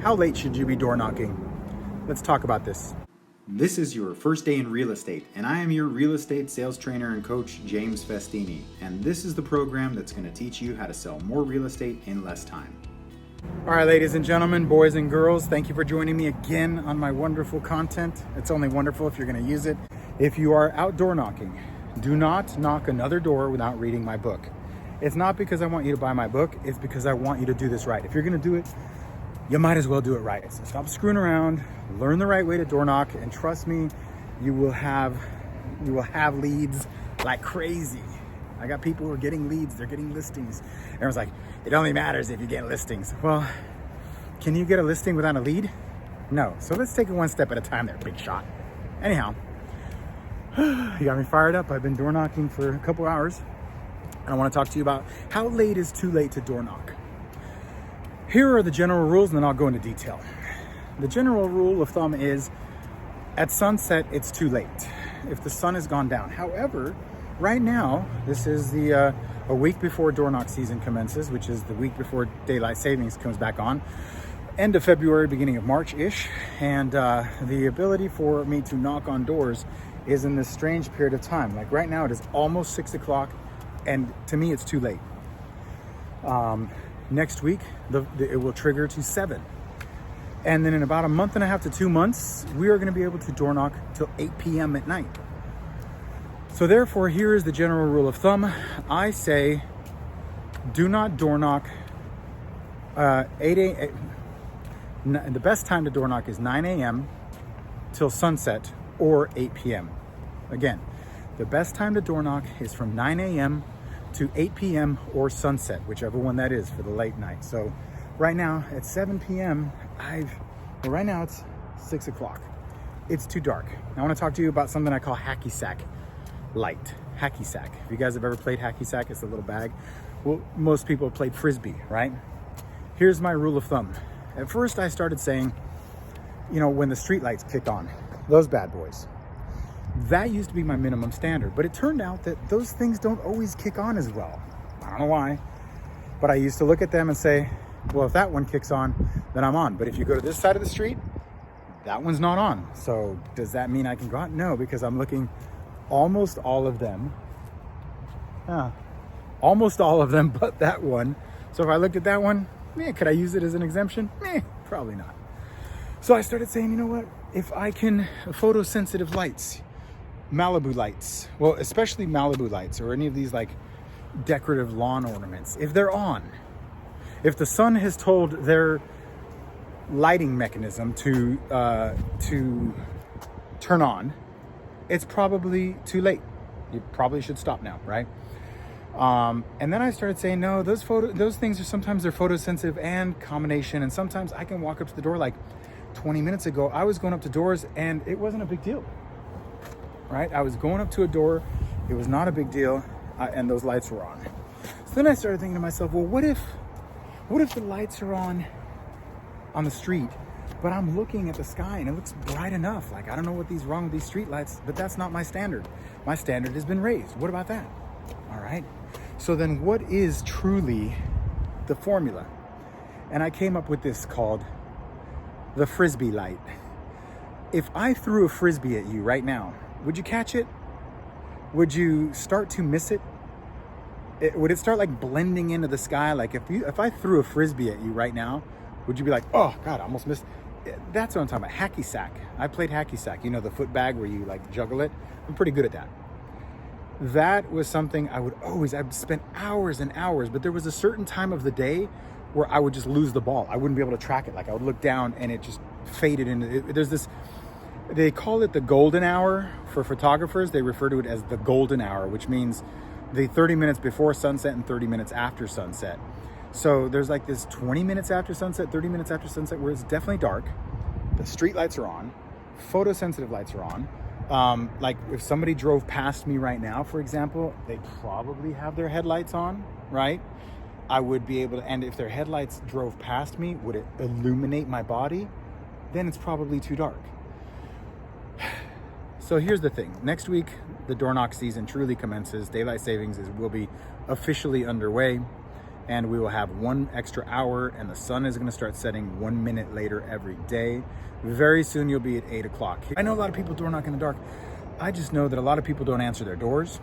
How late should you be door knocking? Let's talk about this. This is your first day in real estate, and I am your real estate sales trainer and coach, James Festini, and this is the program that's going to teach you how to sell more real estate in less time. All right, ladies and gentlemen, boys and girls, thank you for joining me again on my wonderful content. It's only wonderful if you're going to use it. If you are outdoor knocking, do not knock another door without reading my book. It's not because I want you to buy my book, it's because I want you to do this right. If you're going to do it, you might as well do it right. So stop screwing around, learn the right way to door knock, and trust me, you will have leads like crazy. I got people who are getting leads, they're getting listings. Everyone's like, it only matters if you get listings. Well, can you get a listing without a lead? No. So let's take it one step at a time there, big shot. Anyhow, you got me fired up. I've been door knocking for a couple hours. And I want to talk to you about how late is too late to door knock. Here are the general rules, and then I'll go into detail. The general rule of thumb is at sunset, it's too late if the sun has gone down. However, right now, this is a week before door knock season commences, which is the week before daylight savings comes back on, end of February, beginning of March-ish. And the ability for me to knock on doors is in this strange period of time. Like right now, it is almost 6 o'clock, and to me, it's too late. Next week, it will trigger to 7. And then in about a month and a half to 2 months, we are going to be able to door knock till 8 p.m. at night. So therefore, here is the general rule of thumb. I say, do not door knock 8 a.m. The best time to door knock is 9 a.m. till sunset or 8 p.m. Again, the best time to door knock is from 9 a.m. to 8 p.m. or sunset, whichever one that is for the late night. So right now at 7 p.m., right now it's 6 o'clock. It's too dark. I want to talk to you about something I call Hackeysack light. Hackeysack. If you guys have ever played Hackeysack, it's a little bag. Well, most people have played Frisbee, right? Here's my rule of thumb. At first I started saying, when the street lights kick on, those bad boys, that used to be my minimum standard, but it turned out that those things don't always kick on as well. I don't know why, but I used to look at them and say, well, if that one kicks on, then I'm on. But if you go to this side of the street, that one's not on. So does that mean I can go out? No, because I'm looking almost all of them, but that one. So if I looked at that one, could I use it as an exemption? Probably not. So I started saying, you know what? If I can, photosensitive lights, Malibu lights, well, especially Malibu lights or any of these like decorative lawn ornaments, if they're on, if the sun has told their lighting mechanism to turn on, it's probably too late. You probably should stop now, right? And then I started saying, no, those things are sometimes they're photosensitive and combination, and sometimes I can walk up to the door. Like 20 minutes ago, I was going up to doors and it wasn't a big deal. Right? I was going up to a door, it was not a big deal, and those lights were on. So then I started thinking to myself, well, what if the lights are on the street, but I'm looking at the sky and it looks bright enough? Like, I don't know what's wrong with these street lights, but that's not my standard. My standard has been raised. What about that? All right. So then what is truly the formula? And I came up with this called the Frisbee light. If I threw a Frisbee at you right now, would you catch it? Would you start to miss it? Would it start like blending into the sky? Like if I threw a Frisbee at you right now, would you be like, oh God, I almost missed? That's what I'm talking about. Hackeysack. I played Hackeysack. The foot bag where you like juggle it. I'm pretty good at that. That was something I'd spend hours and hours, but there was a certain time of the day where I would just lose the ball. I wouldn't be able to track it. Like I would look down and it just faded into it. There's this, they call it the golden hour for photographers. They refer to it as the golden hour, which means the 30 minutes before sunset and 30 minutes after sunset. So there's like this 20 minutes after sunset, 30 minutes after sunset where it's definitely dark. The street lights are on, photosensitive lights are on. Like if somebody drove past me right now, for example, they probably have their headlights on, right? I would be able to, and if their headlights drove past me, would it illuminate my body? Then it's probably too dark. So here's the thing. Next week, the door knock season truly commences. Daylight savings will be officially underway. and we will have 1 extra hour, and the sun is going to start setting 1 minute later every day. Very soon you'll be at 8 o'clock. I know a lot of people door knock in the dark. I just know that a lot of people don't answer their doors.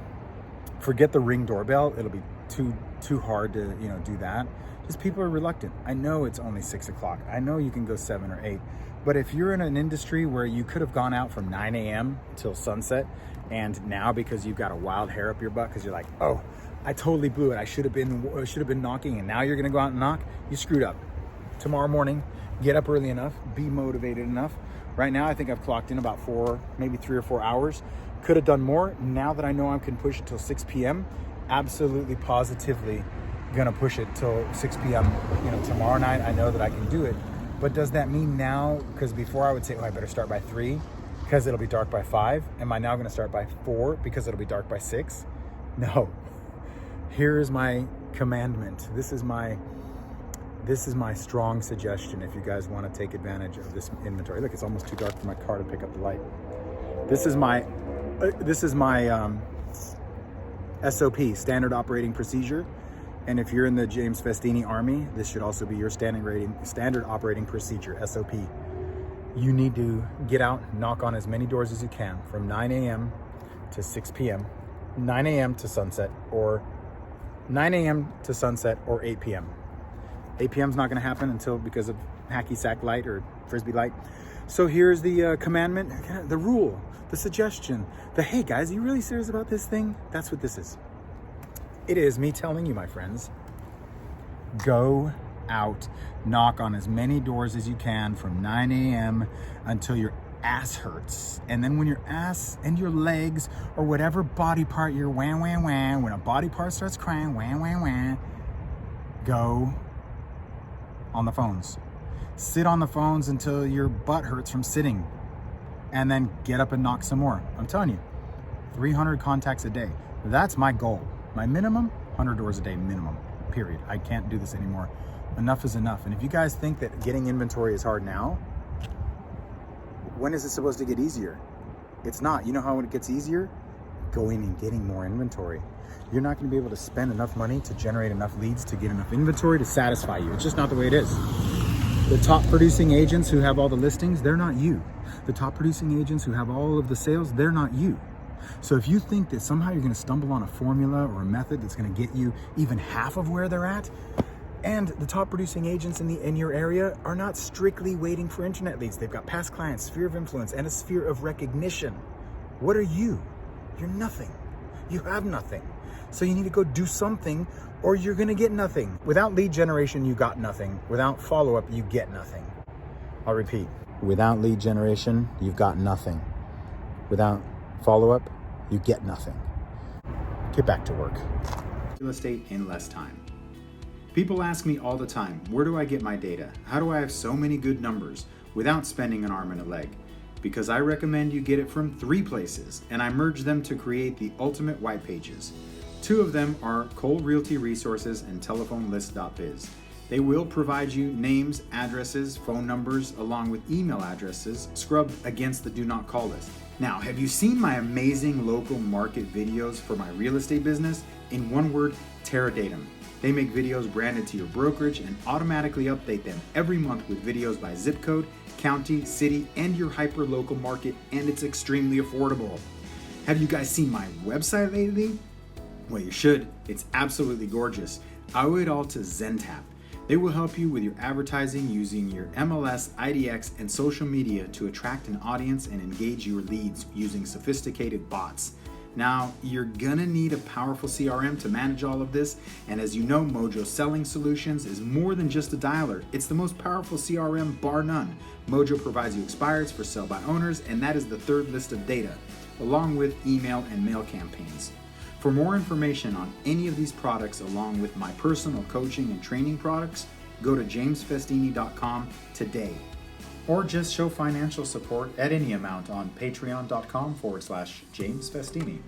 Forget the Ring doorbell. It'll be too hard to do that. Just people are reluctant. I know it's only 6 o'clock. I know you can go 7 or 8. But if you're in an industry where you could have gone out from 9 a.m. till sunset, and now because you've got a wild hair up your butt because you're like, oh, I totally blew it. I should have been knocking, and now you're gonna go out and knock. You screwed up. Tomorrow morning, get up early enough, be motivated enough. Right now, I think I've clocked in about 4, maybe 3 or 4 hours. Could have done more. Now that I know I can push it till 6 p.m., absolutely, positively gonna push it till 6 p.m. Tomorrow night, I know that I can do it. But does that mean now, because before I would say, oh, I better start by 3 because it'll be dark by 5. Am I now gonna start by 4 because it'll be dark by 6? No. Here is my commandment. This is my strong suggestion if you guys want to take advantage of this inventory. Look, it's almost too dark for my car to pick up the light. This is my SOP, standard operating procedure. And if you're in the James Festini Army, this should also be your standard operating procedure, SOP. You need to get out, knock on as many doors as you can from 9 a.m. to 6 p.m., 9 a.m. to sunset, or 9 a.m. to sunset, or 8 p.m. 8 p.m. is not going to happen because of Hackeysack light or Frisbee light. So here's the commandment, the rule, the suggestion, hey guys, are you really serious about this thing? That's what this is. It is me telling you, my friends, go out, knock on as many doors as you can from 9 a.m. until your ass hurts. And then when your ass and your legs or whatever body part you're wham, wham, wham, when a body part starts crying, wham, wham, wham, go on the phones. Sit on the phones until your butt hurts from sitting, and then get up and knock some more. I'm telling you, 300 contacts a day. That's my goal. My minimum, 100 doors a day minimum, period. I can't do this anymore. Enough is enough. And if you guys think that getting inventory is hard now, when is it supposed to get easier? It's not. You know how it gets easier? Going and getting more inventory. You're not going to be able to spend enough money to generate enough leads to get enough inventory to satisfy you. It's just not the way it is. The top producing agents who have all the listings, they're not you. The top producing agents who have all of the sales, they're not you. So if you think that somehow you're going to stumble on a formula or a method that's going to get you even half of where they're at, and the top producing agents in your area are not strictly waiting for internet leads. They've got past clients, sphere of influence, and a sphere of recognition. What are you? You're nothing. You have nothing. So you need to go do something, or you're going to get nothing. Without lead generation, you got nothing. Without follow-up, you get nothing. I'll repeat. Without lead generation, you've got nothing. Without follow-up, you get nothing. Get back to work. Real estate in less time. People ask me all the time, where do I get my data? How do I have so many good numbers without spending an arm and a leg? Because I recommend you get it from 3 places, and I merge them to create the ultimate white pages. 2 of them are Cole Realty Resources and TelephoneList.biz. They will provide you names, addresses, phone numbers, along with email addresses scrubbed against the do not call list. Now, have you seen my amazing local market videos for my real estate business? In one word, Terradatum. They make videos branded to your brokerage and automatically update them every month with videos by zip code, county, city, and your hyper-local market, and it's extremely affordable. Have you guys seen my website lately? Well, you should. It's absolutely gorgeous. I owe it all to Zentap. They will help you with your advertising using your MLS, IDX, and social media to attract an audience and engage your leads using sophisticated bots. Now, you're gonna need a powerful CRM to manage all of this, and as you know, Mojo Selling Solutions is more than just a dialer. It's the most powerful CRM bar none. Mojo provides you expireds for sell by owners, and that is the 3rd list of data, along with email and mail campaigns. For more information on any of these products, along with my personal coaching and training products, go to jamesfestini.com today. Or just show financial support at any amount on patreon.com/jamesfestini.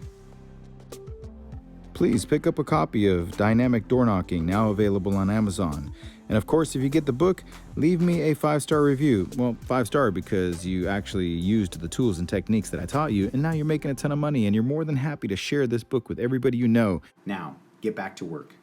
Please pick up a copy of Dynamic Doorknocking, now available on Amazon. And of course, if you get the book, leave me a 5-star review. Well, 5-star because you actually used the tools and techniques that I taught you, and now you're making a ton of money, and you're more than happy to share this book with everybody you know. Now, get back to work.